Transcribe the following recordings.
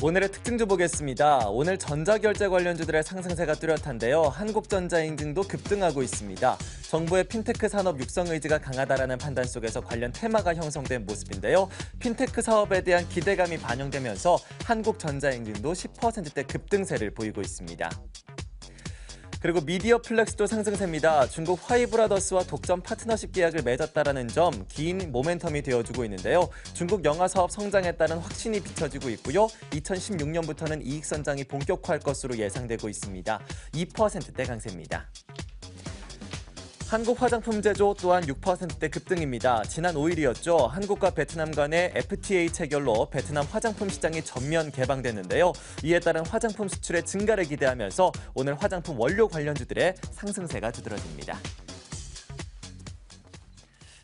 오늘의 특징주 보겠습니다. 오늘 전자결제 관련주들의 상승세가 뚜렷한데요. 한국전자인증도 급등하고 있습니다. 정부의 핀테크 산업 육성 의지가 강하다라는 판단 속에서 관련 테마가 형성된 모습인데요. 핀테크 사업에 대한 기대감이 반영되면서 한국전자인증도 10%대 급등세를 보이고 있습니다. 그리고 미디어 플렉스도 상승세입니다. 중국 화이브라더스와 독점 파트너십 계약을 맺었다는 점, 긴 모멘텀이 되어주고 있는데요. 중국 영화 사업 성장에 따른 확신이 비춰지고 있고요. 2016년부터는 이익 선장이 본격화할 것으로 예상되고 있습니다. 2%대 강세입니다. 한국 화장품 제조 또한 6%대 급등입니다. 지난 5일이었죠. 한국과 베트남 간의 FTA 체결로 베트남 화장품 시장이 전면 개방됐는데요. 이에 따른 화장품 수출의 증가를 기대하면서 오늘 화장품 원료 관련주들의 상승세가 두드러집니다.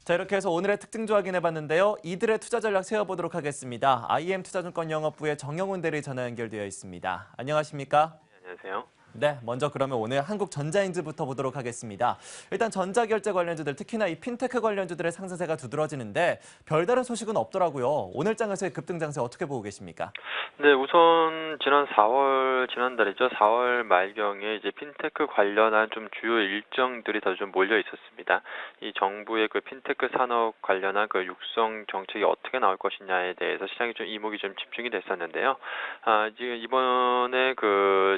자, 이렇게 해서 오늘의 특징주 확인해봤는데요. 이들의 투자 전략 세워보도록 하겠습니다. IM투자증권 영업부의 정영훈 대리 전화 연결되어 있습니다. 안녕하십니까? 네, 안녕하세요. 네, 먼저 그러면 오늘 한국전자인증부터 보도록 하겠습니다. 일단 전자결제 관련주들, 특히나 이 핀테크 관련주들의 상승세가 두드러지는데 별다른 소식은 없더라고요. 오늘 장에서의 급등 장세 어떻게 보고 계십니까? 네, 우선 지난달이죠. 4월 말경에 이제 핀테크 관련한 좀 주요 일정들이 더 좀 몰려 있었습니다. 이 정부의 그 핀테크 산업 관련한 그 육성 정책이 어떻게 나올 것이냐에 대해서 시장이 좀 이목이 좀 집중이 됐었는데요. 지금 이번에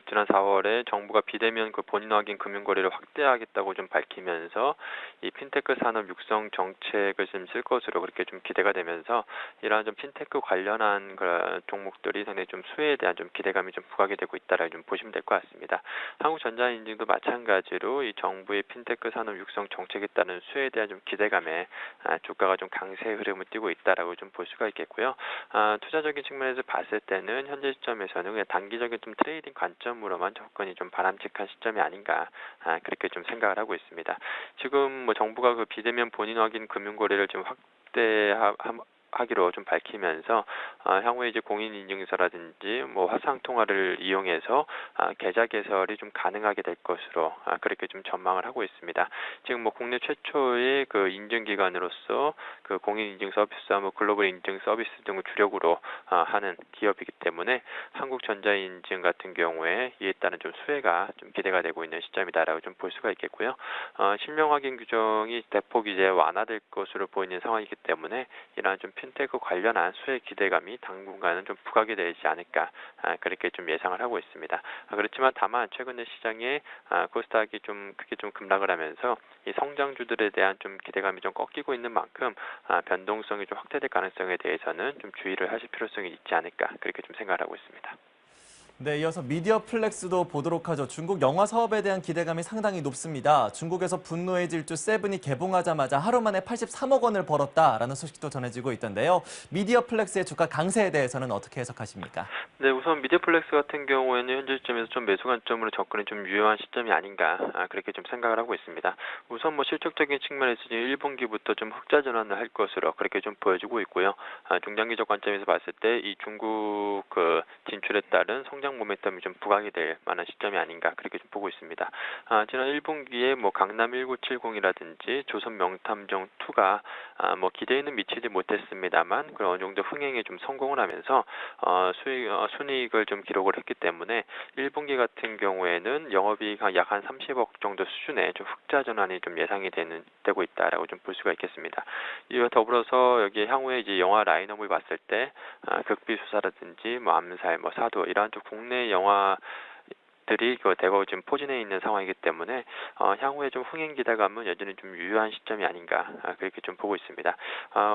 지난 4월에 정부가 비대면 그 본인 확인 금융거래를 확대하겠다고 좀 밝히면서 이 핀테크 산업 육성 정책을 좀 쓸 것으로 그렇게 좀 기대가 되면서 이러한 좀 핀테크 관련한 그런 종목들이 상당히 좀 수혜에 대한 좀 기대감이 좀 부각이 되고 있다라고 좀 보시면 될 것 같습니다. 한국전자인증도 마찬가지로 이 정부의 핀테크 산업 육성 정책에 따른 수혜에 대한 좀 기대감에 주가가 좀 강세 흐름을 띠고 있다라고 좀 볼 수가 있겠고요. 투자적인 측면에서 봤을 때는 현재 시점에서는 그냥 단기적인 좀 트레이딩 관점으로만 접근이 좀 바람직한 시점이 아닌가 그렇게 좀 생각을 하고 있습니다. 지금 뭐 정부가 그 비대면 본인 확인 금융거래를 좀 하기로 좀 밝히면서 향후에 이제 공인인증서라든지 뭐 화상 통화를 이용해서 계좌 개설이 좀 가능하게 될 것으로 그렇게 좀 전망을 하고 있습니다. 지금 뭐 국내 최초의 그 인증기관으로서 그 공인인증 서비스와 뭐 글로벌 인증 서비스 등을 주력으로 하는 기업이기 때문에 한국전자인증 같은 경우에 이에 따른 좀 수혜가 좀 기대가 되고 있는 시점이다라고 좀 볼 수가 있겠고요. 실명 확인 규정이 대폭 이제 완화될 것으로 보이는 상황이기 때문에 이러한 좀 핀테크 관련한 수혜 기대감이 당분간은 좀 부각이 되지 않을까 그렇게 좀 예상을 하고 있습니다. 그렇지만 다만 최근에 시장에 코스닥이 좀 크게 좀 급락을 하면서 이 성장주들에 대한 좀 기대감이 좀 꺾이고 있는 만큼 변동성이 좀 확대될 가능성에 대해서는 좀 주의를 하실 필요성이 있지 않을까 그렇게 좀 생각을 하고 있습니다. 네, 이어서 미디어 플렉스도 보도록 하죠. 중국 영화 사업에 대한 기대감이 상당히 높습니다. 중국에서 분노의 질주 세븐이 개봉하자마자 하루 만에 83억 원을 벌었다라는 소식도 전해지고 있던데요. 미디어 플렉스의 주가 강세에 대해서는 어떻게 해석하십니까? 네, 우선 미디어플렉스 같은 경우에는 현재 시점에서 좀 매수 관점으로 접근이 좀 유효한 시점이 아닌가 그렇게 좀 생각을 하고 있습니다. 우선 뭐 실적적인 측면에서 지금 1분기부터 좀 흑자 전환을 할 것으로 그렇게 좀 보여지고 있고요. 중장기적 관점에서 봤을 때 이 중국 진출에 따른 성장 모멘텀이 좀 부각이 될 만한 시점이 아닌가 그렇게 좀 보고 있습니다. 지난 1분기에 뭐 강남 1970이라든지 조선 명탐정 2가 뭐 기대에는 미치지 못했습니다만 어느 정도 흥행에 좀 성공을 하면서 순이익을 좀 기록을 했기 때문에 1분기 같은 경우에는 영업이익 약 한 30억 정도 수준의 좀 흑자 전환이 좀 예상이 되고 있다라고 좀 볼 수가 있겠습니다. 이와 더불어서 여기 향후에 이제 영화 라인업을 봤을 때 극비수사라든지 뭐 암살, 뭐 사도 이러한 좀 국내 영화 들이 대거 지금 포진해 있는 상황이기 때문에 향후에 좀 흥행 기대감은 여전히 좀 유효한 시점이 아닌가 그렇게 좀 보고 있습니다.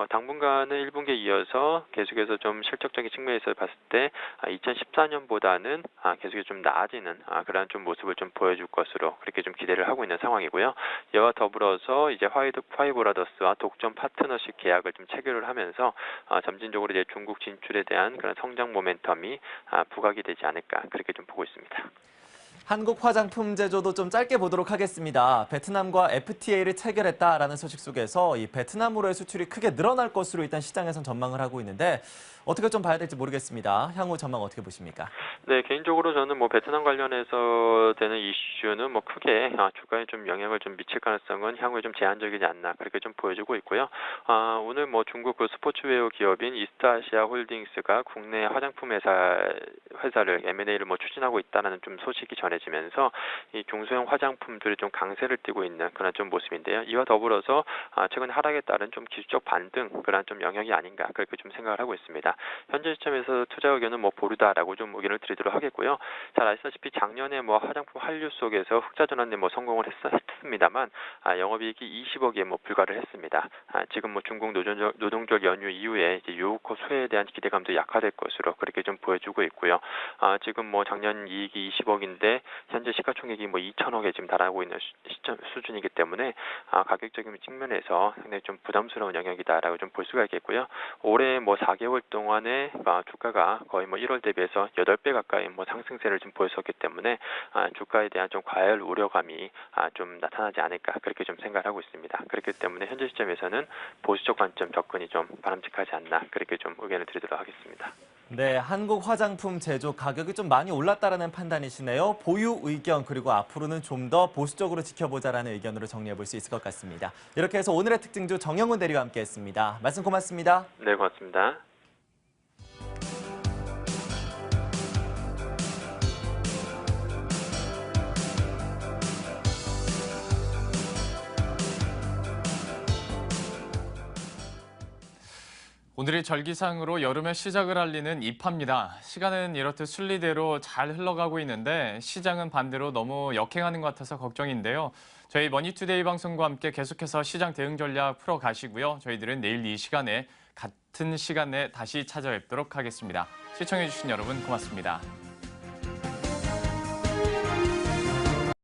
당분간은 1분기에 이어서 계속해서 좀 실적적인 측면에서 봤을 때 2014년보다는 계속해서 좀 나아지는 그런 좀 모습을 좀 보여줄 것으로 그렇게 좀 기대를 하고 있는 상황이고요. 이와 더불어서 이제 화이브라더스와 독점 파트너십 계약을 좀 체결을 하면서 점진적으로 이제 중국 진출에 대한 그런 성장 모멘텀이 부각이 되지 않을까 그렇게 좀 보고 있습니다. 한국 화장품 제조도 좀 짧게 보도록 하겠습니다. 베트남과 FTA를 체결했다라는 소식 속에서 이 베트남으로의 수출이 크게 늘어날 것으로 일단 시장에선 전망을 하고 있는데 어떻게 좀 봐야 될지 모르겠습니다. 향후 전망 어떻게 보십니까? 네, 개인적으로 저는 뭐 베트남 관련해서 되는 이슈는 뭐 크게 주가에 좀 영향을 좀 미칠 가능성은 향후에 좀 제한적이지 않나 그렇게 좀 보여지고 있고요. 오늘 뭐 중국 그 스포츠웨어 기업인 이스타아시아 홀딩스가 국내 화장품 회사를 M&A를 뭐 추진하고 있다는 좀 소식이 전해지면서 이 중소형 화장품들이 좀 강세를 띠고 있는 그런 좀 모습인데요. 이와 더불어서 최근 하락에 따른 좀 기술적 반등 그런 좀 영향이 아닌가 그렇게 좀 생각을 하고 있습니다. 현재 시점에서 투자 의견은 뭐 보류다라고 좀 의견을 드리도록 하겠고요. 잘 아시다시피 작년에 뭐 화장품 한류 속에서 흑자 전환에 뭐 성공을 했습니다만 영업이익이 20억에 뭐 불과를 했습니다. 지금 뭐 중국 노동절 연휴 이후에 이제 유혹 수혜에 대한 기대감도 약화될 것으로 그렇게 좀 보여주고 있고요. 지금 뭐 작년 이익이 20억인데 현재 시가총액이 뭐 2천억에 지금 달하고 있는 수준이기 때문에 가격적인 측면에서 상당히 좀 부담스러운 영역이다라고 좀 볼 수가 있겠고요. 올해 뭐 4개월 동안에 주가가 거의 뭐 1월 대비해서 8배 가까이 뭐 상승세를 좀 보였었기 때문에 주가에 대한 좀 과열 우려감이 좀 나타나지 않을까 그렇게 좀 생각하고 있습니다. 그렇기 때문에 현재 시점에서는 보수적 관점 접근이 좀 바람직하지 않나 그렇게 좀 의견을 드리도록 하겠습니다. 네, 한국 화장품 제조 가격이 좀 많이 올랐다라는 판단이시네요. 보유 의견 그리고 앞으로는 좀 더 보수적으로 지켜보자라는 의견으로 정리해 볼 수 있을 것 같습니다. 이렇게 해서 오늘의 특징주 정영훈 대리와 함께했습니다. 말씀 고맙습니다. 네, 고맙습니다. 오늘이 절기상으로 여름의 시작을 알리는 입하입니다. 시간은 이렇듯 순리대로 잘 흘러가고 있는데 시장은 반대로 너무 역행하는 것 같아서 걱정인데요. 저희 머니투데이 방송과 함께 계속해서 시장 대응 전략 풀어가시고요. 저희들은 내일 이 시간에 같은 시간에 다시 찾아뵙도록 하겠습니다. 시청해주신 여러분 고맙습니다.